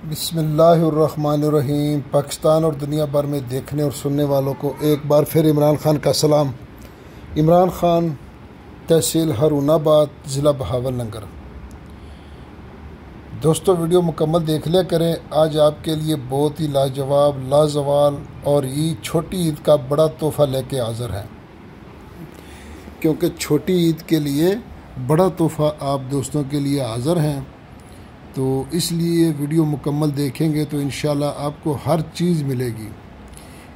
بسم اللہ الرحمن الرحیم۔ پاکستان اور دنیا بھر میں دیکھنے اور سننے والوں کو ایک بار پھر عمران خان کا سلام۔ عمران خان، تحصیل ہارون آباد، ضلع بہاولنگر۔ دوستو ویڈیو مکمل دیکھ لیا کریں۔ آج آپ کے لیے بہت ہی لاجواب، لازوال اور چھوٹی عید کا بڑا تحفہ لے کے حاضر ہیں، کیونکہ چھوٹی عید کے لیے بڑا تحفہ آپ دوستوں کے لیے حاضر ہیں، تو اس لیے ویڈیو مکمل دیکھیں گے تو انشاءاللہ آپ کو ہر چیز ملے گی۔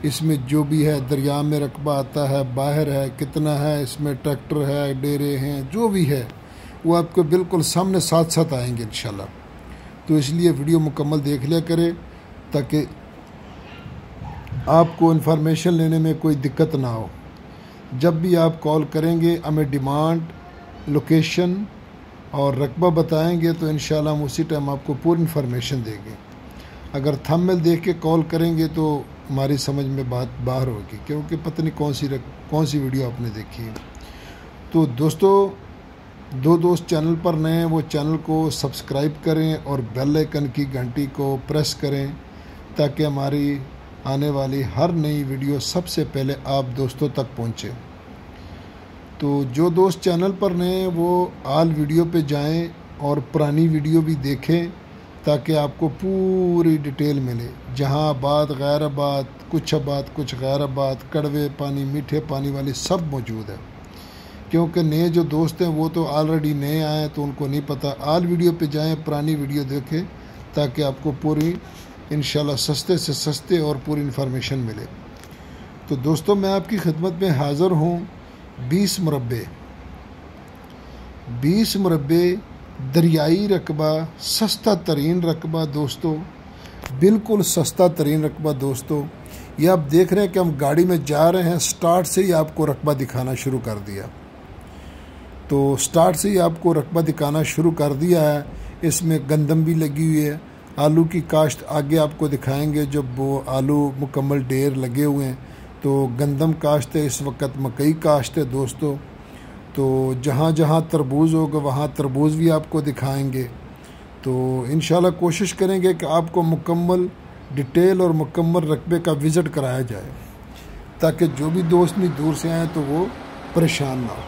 اس میں جو بھی ہے، دریا میں رقبہ آتا ہے، باہر ہے، کتنا ہے، اس میں ٹریکٹر ہے، ڈیرے ہیں، جو بھی ہے وہ آپ کو بالکل سامنے ساتھ ساتھ آئیں گے انشاءاللہ۔ تو اس لیے ویڈیو مکمل دیکھ لیا کرے تاکہ آپ کو انفارمیشن لینے میں کوئی دقت نہ ہو۔ جب بھی آپ کال کریں گے ہمیں ڈیمانڈ، لوکیشن اور رقبہ بتائیں گے تو انشاءاللہ ہم اسی ٹائم آپ کو پوری انفارمیشن دیں گے۔ اگر تھمبنیل دیکھ کے کال کریں گے تو ہماری سمجھ میں بات باہر ہوگی، کیونکہ پتہ نہیں کون سی ویڈیو آپ نے دیکھی ہے۔ تو دوستو، دوست چینل پر نئے ہیں وہ چینل کو سبسکرائب کریں اور بیل آئکن کی گھنٹی کو پریس کریں تاکہ ہماری آنے والی ہر نئی ویڈیو سب سے پہلے آپ دوستوں تک پہنچے۔ تو جو دوست چینل پر نئے ہیں وہ آل ویڈیو پہ جائیں اور پرانی ویڈیو بھی دیکھیں تاکہ آپ کو پوری ڈیٹیل ملے۔ جہاں آباد، غیر آباد، کچھ آباد کچھ غیر آباد، کڑوے پانی، میٹھے پانی والی سب موجود ہے۔ کیونکہ نئے جو دوست ہیں وہ تو آلریڈی نئے آئے ہیں تو ان کو نہیں پتہ۔ آل ویڈیو پہ جائیں، پرانی ویڈیو دیکھیں تاکہ آپ کو پوری انشاءاللہ سستے سے سستے اور پوری انفارمیشن ملے۔ تو دوستو، میں آپ کی خدمت میں حاضر ہوں 20 مربے دریائی رقبہ، سستا ترین رقبہ دوستو، بالکل سستا ترین رقبہ دوستو۔ یہ آپ دیکھ رہے ہیں کہ ہم گاڑی میں جا رہے ہیں، سٹارٹ سے ہی آپ کو رقبہ دکھانا شروع کر دیا۔ تو سٹارٹ سے ہی آپ کو رقبہ دکھانا شروع کر دیا ہے۔ اس میں گندم بھی لگی ہوئی ہے، آلو کی کاشت آگے آپ کو دکھائیں گے جب وہ آلو مکمل ڈھیر لگے ہوئے ہیں۔ تو گندم کاشت ہے، اس وقت مکئی کاشت ہے دوستو۔ تو جہاں جہاں تربوز ہوگا وہاں تربوز بھی آپ کو دکھائیں گے۔ تو انشاءاللہ کوشش کریں گے کہ آپ کو مکمل ڈیٹیل اور مکمل رقبے کا وزٹ کرایا جائے تاکہ جو بھی دوست نہیں دور سے آئیں تو وہ پریشان نہ ہو۔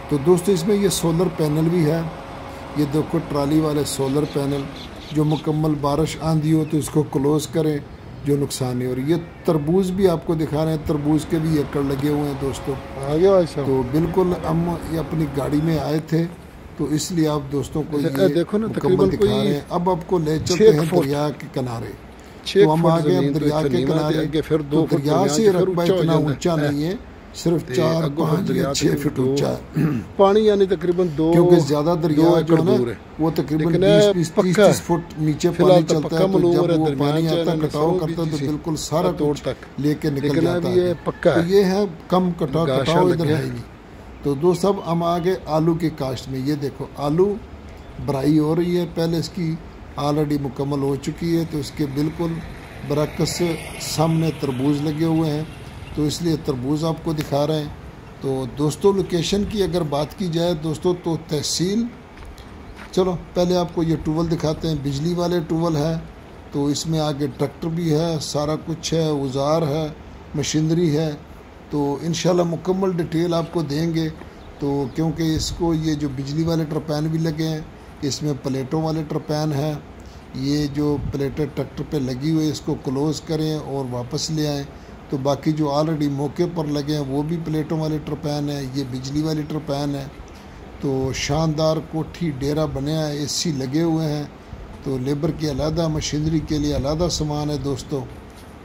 تو دوستو، اس میں یہ سولر پینل بھی ہے، یہ دیکھو ٹرالی والے سولر پینل، جو مکمل بارش آندھی ہو تو اس کو کلوز کریں، جو نقصان نہیں ہو رہی۔ یہ تربوز بھی آپ کو دکھا رہے ہیں، تربوز کے بھی ایکڑ لگے ہوئے ہیں دوستو۔ تو بالکل ہم یہ اپنی گاڑی میں آئے تھے تو اس لیے آپ دوستوں کو یہ مکمل دکھا رہے ہیں۔ اب آپ کو لے چلتے ہیں دریا کے کنارے۔ تو ہم آگے اب دریا کے کنارے، تو دریا سے رقبہ اتنا اونچا نہیں ہے، صرف 4، 5 یا 6 فٹ اونچا ہے پانی، یعنی تقریباً 2، کیونکہ زیادہ دریا جو ہے نا وہ تقریباً 20، 30 فٹ نیچے پانی چلتا ہے۔ تو جب وہ پانی آتا ہے کٹاؤ کرتا ہے تو بالکل سارا کچھ لے کے نکل جاتا ہے۔ تو یہ ہے کم کٹاؤ ادھر ہے نہیں۔ تو دوست اب ہم آگے آلو کی کاشت میں، یہ دیکھو آلو برائی ہو رہی ہے، پہلے اس کی آلریڈی مکمل ہو چکی ہے۔ تو اس کے بالکل برعکس سامنے تربوز لگے ہوئے ہیں، تو اس لیے تربوز آپ کو دکھا رہے ہیں۔ تو دوستو لوکیشن کی اگر بات کی جائے دوستو تو تحصیل، چلو پہلے آپ کو یہ ٹوول دکھاتے ہیں، بجلی والے ٹوول ہے۔ تو اس میں آگے ٹریکٹر بھی ہے، سارا کچھ ہے، اوزار ہے، مشینری ہے۔ تو انشاءاللہ مکمل ڈیٹیل آپ کو دیں گے۔ تو کیونکہ اس کو یہ جو بجلی والے ٹرپین بھی لگے ہیں، اس میں پلیٹوں والے ٹرپین ہیں۔ یہ جو پلیٹیں ٹریکٹر پہ لگی ہوئی اس کو کلوز کریں اور واپس لے آئیں۔ تو باقی جو آلریڈی موقع پر لگے ہیں وہ بھی پلیٹوں والے ٹرپین ہیں، یہ بجلی والی ٹرپین ہے۔ تو شاندار کوٹھی ڈیرا بنیا ہے، AC لگے ہوئے ہیں۔ تو لیبر کی علیحدہ، مشینری کے لیے علیحدہ سامان ہے دوستو۔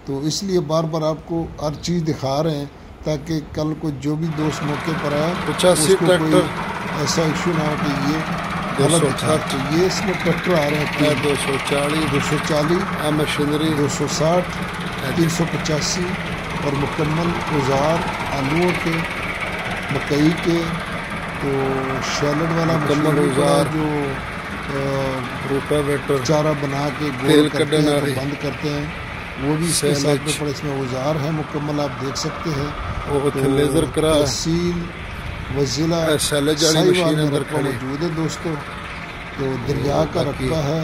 تو اس لیے بار بار آپ کو ہر چیز دکھا رہے ہیں تاکہ کل کو جو بھی دوست موقع پر آئے 85 ٹریکٹر ایسا ایشو نہ ہو کہ یہ غلط دکھا۔ تو یہ اس میں ٹریکٹر آ رہے ہیں 240، مشینری 260، 385 اور مکمل اوزار آلوؤں کے، مکئی کے۔ تو شیلڈ والا مکمل اوزار جو روٹاویٹر چارہ بنا کے گول کرتے ہیں تو بند کرتے ہیں، وہ بھی اس کے ساتھ میں پڑے۔ اس میں اوزار ہے مکمل، آپ دیکھ سکتے ہیں۔ لیزر کرا تحصیل و ضلع سائیوال میں رقبہ موجود ہے دوستو۔ تو دریا کا رقبہ ہے